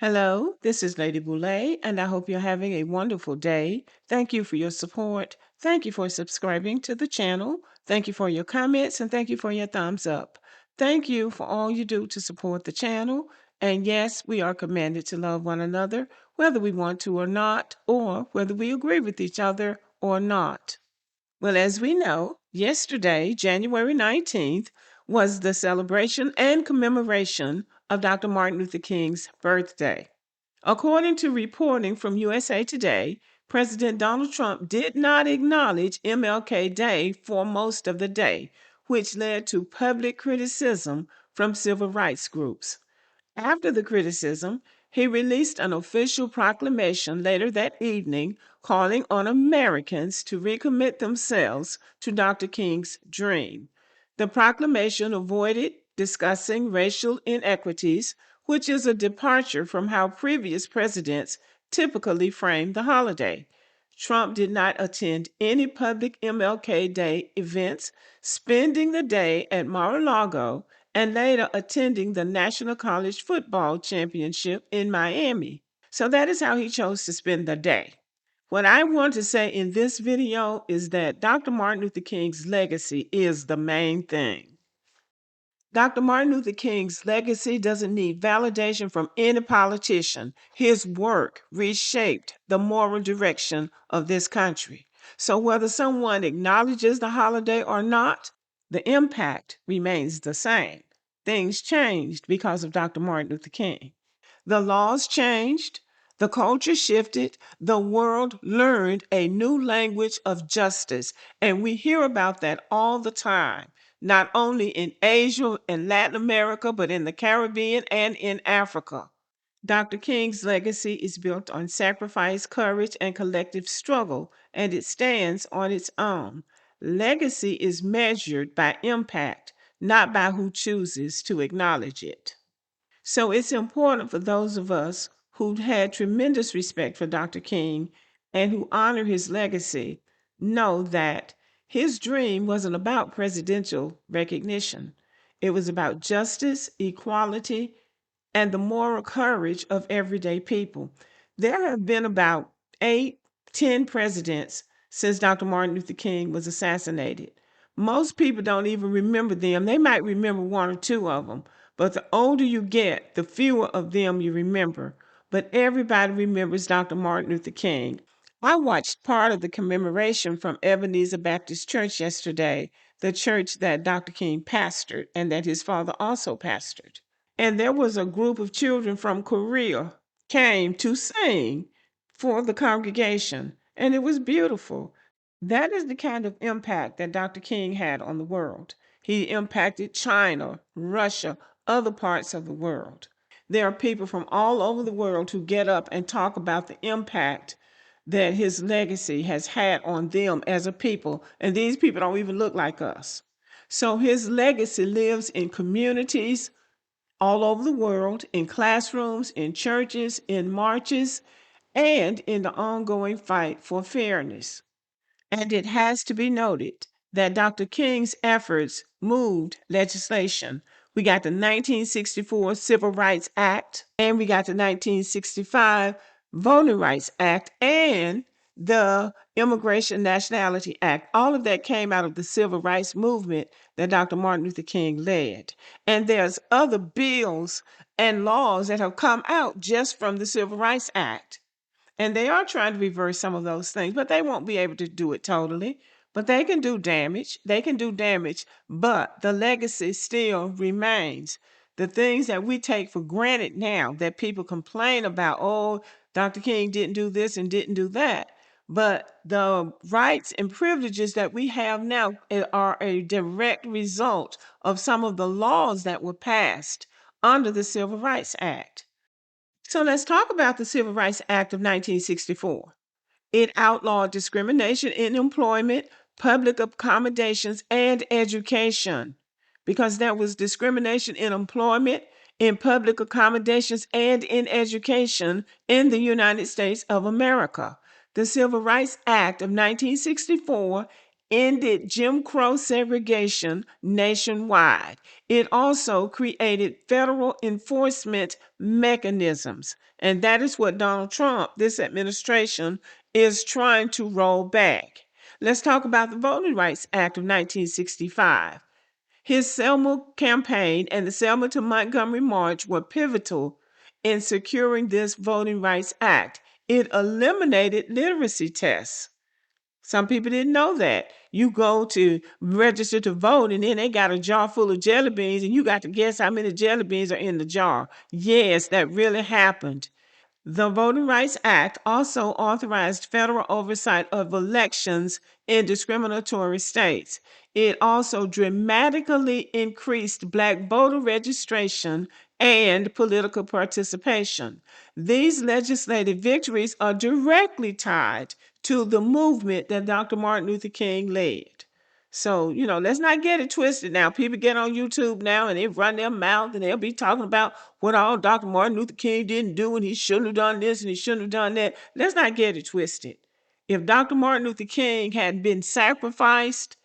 Hello, this is Lady Boulay, and I hope you're having a wonderful day. Thank you for your support. Thank you for subscribing to the channel. Thank you for your comments, and thank you for your thumbs up. Thank you for all you do to support the channel. And yes, we are commanded to love one another, whether we want to or not, or whether we agree with each other or not. Well, as we know, yesterday, January 19th, was the celebration and commemoration of Dr. Martin Luther King's birthday. According to reporting from USA Today, President Donald Trump did not acknowledge MLK Day for most of the day, which led to public criticism from civil rights groups. After the criticism, he released an official proclamation later that evening calling on Americans to recommit themselves to Dr. King's dream. The proclamation avoided discussing racial inequities, which is a departure from how previous presidents typically framed the holiday. Trump did not attend any public MLK Day events, spending the day at Mar-a-Lago and later attending the National College Football Championship in Miami. So that is how he chose to spend the day. What I want to say in this video is that Dr. Martin Luther King's legacy is the main thing. Dr. Martin Luther King's legacy doesn't need validation from any politician. His work reshaped the moral direction of this country. So whether someone acknowledges the holiday or not, the impact remains the same. Things changed because of Dr. Martin Luther King. The laws changed, the culture shifted, the world learned a new language of justice, and we hear about that all the time, not only in Asia and Latin America, but in the Caribbean and in Africa. Dr. King's legacy is built on sacrifice, courage, and collective struggle, and it stands on its own. Legacy is measured by impact, not by who chooses to acknowledge it. So it's important for those of us who had tremendous respect for Dr. King and who honor his legacy know that his dream wasn't about presidential recognition. It was about justice, equality, and the moral courage of everyday people. There have been about 10 presidents since Dr. Martin Luther King was assassinated. Most people don't even remember them. They might remember one or two of them, but the older you get, the fewer of them you remember. But everybody remembers Dr. Martin Luther King. I watched part of the commemoration from Ebenezer Baptist Church yesterday, the church that Dr. King pastored and that his father also pastored. And there was a group of children from Korea came to sing for the congregation, and it was beautiful. That is the kind of impact that Dr. King had on the world. He impacted China, Russia, other parts of the world. There are people from all over the world who get up and talk about the impact that his legacy has had on them as a people, and these people don't even look like us. So his legacy lives in communities all over the world, in classrooms, in churches, in marches, and in the ongoing fight for fairness. And it has to be noted that Dr. King's efforts moved legislation. We got the 1964 Civil Rights Act, and we got the 1965 Voting Rights Act, and the Immigration Nationality Act. All of that came out of the civil rights movement that Dr. Martin Luther King led. And there's other bills and laws that have come out just from the Civil Rights Act. And they are trying to reverse some of those things, but they won't be able to do it totally. But they can do damage. They can do damage, but the legacy still remains. The things that we take for granted now that people complain about, oh, Dr. King didn't do this and didn't do that. But the rights and privileges that we have now are a direct result of some of the laws that were passed under the Civil Rights Act. So let's talk about the Civil Rights Act of 1964. It outlawed discrimination in employment, public accommodations, and education because there was discrimination in employment, in public accommodations, and in education in the United States of America. The Civil Rights Act of 1964 ended Jim Crow segregation nationwide. It also created federal enforcement mechanisms. And that is what Donald Trump, this administration, is trying to roll back. Let's talk about the Voting Rights Act of 1965. His Selma campaign and the Selma to Montgomery March were pivotal in securing this Voting Rights Act. It eliminated literacy tests. Some people didn't know that. You go to register to vote, and then they got a jar full of jelly beans, and you got to guess how many jelly beans are in the jar. Yes, that really happened. The Voting Rights Act also authorized federal oversight of elections in discriminatory states. It also dramatically increased Black voter registration and political participation. These legislative victories are directly tied to the movement that Dr. Martin Luther King led. So, let's not get it twisted now. People get on YouTube now and they run their mouth and they'll be talking about what all Dr. Martin Luther King didn't do and he shouldn't have done this and he shouldn't have done that. Let's not get it twisted. If Dr. Martin Luther King had been sacrificed,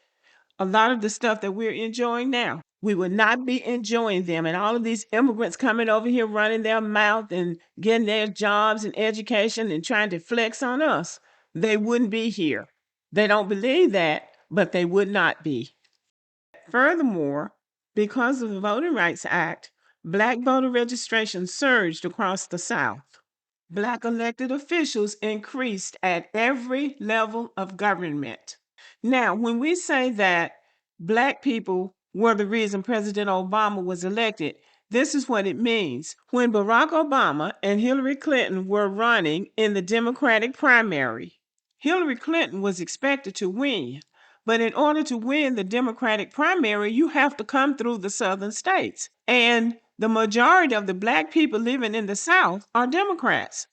a lot of the stuff that we're enjoying now, we would not be enjoying them. And all of these immigrants coming over here running their mouth and getting their jobs and education and trying to flex on us, they wouldn't be here. They don't believe that, but they would not be. Furthermore, because of the Voting Rights Act, Black voter registration surged across the South. Black elected officials increased at every level of government. Now, when we say that Black people were the reason President Obama was elected, this is what it means. When Barack Obama and Hillary Clinton were running in the Democratic primary, Hillary Clinton was expected to win. But in order to win the Democratic primary, you have to come through the southern states. And the majority of the Black people living in the South are Democrats.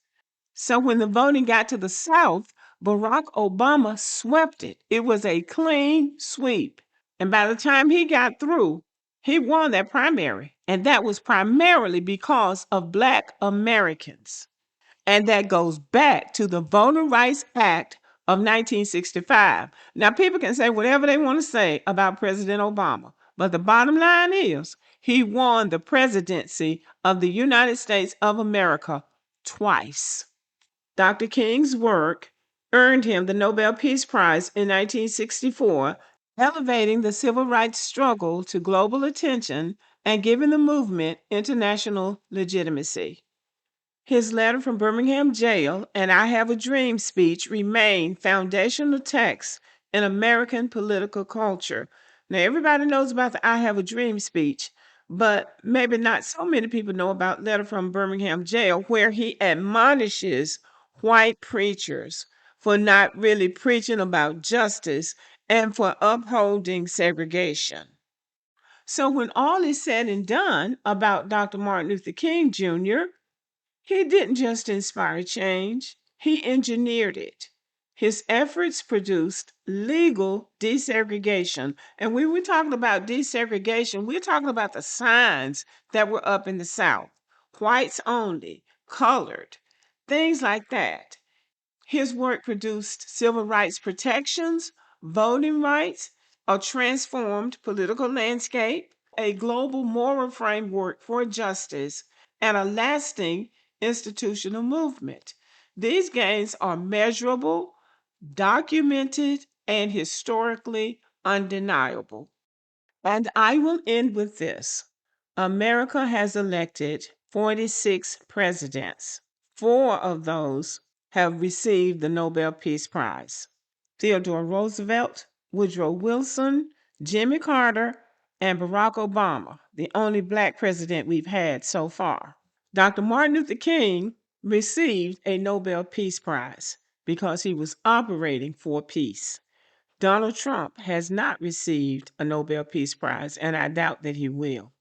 So when the voting got to the South, Barack Obama swept it. It was a clean sweep. And by the time he got through, he won that primary. And that was primarily because of Black Americans. And that goes back to the Voting Rights Act of 1965. Now, people can say whatever they want to say about President Obama, but the bottom line is he won the presidency of the United States of America twice. Dr. King's work earned him the Nobel Peace Prize in 1964, elevating the civil rights struggle to global attention and giving the movement international legitimacy. His letter from Birmingham jail and I Have a Dream speech remain foundational texts in American political culture. Now, everybody knows about the I Have a Dream speech, but maybe not so many people know about Letter from Birmingham jail, where he admonishes white preachers for not really preaching about justice and for upholding segregation. So when all is said and done about Dr. Martin Luther King Jr., he didn't just inspire change, he engineered it. His efforts produced legal desegregation. And when we're talking about desegregation, we're talking about the signs that were up in the South: whites only, colored, things like that. His work produced civil rights protections, voting rights, a transformed political landscape, a global moral framework for justice, and a lasting institutional movement. These gains are measurable, documented, and historically undeniable. And I will end with this. America has elected 46 presidents. 4 of those have received the Nobel Peace Prize: Theodore Roosevelt, Woodrow Wilson, Jimmy Carter, and Barack Obama, the only Black president we've had so far. Dr. Martin Luther King received a Nobel Peace Prize because he was operating for peace. Donald Trump has not received a Nobel Peace Prize, and I doubt that he will.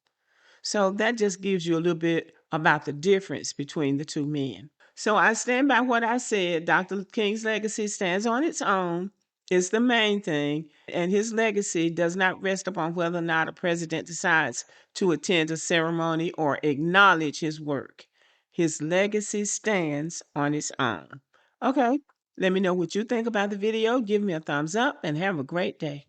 So that just gives you a little bit about the difference between the two men. So I stand by what I said. Dr. King's legacy stands on its own. It's the main thing. And his legacy does not rest upon whether or not a president decides to attend a ceremony or acknowledge his work. His legacy stands on its own. Okay, let me know what you think about the video. Give me a thumbs up and have a great day.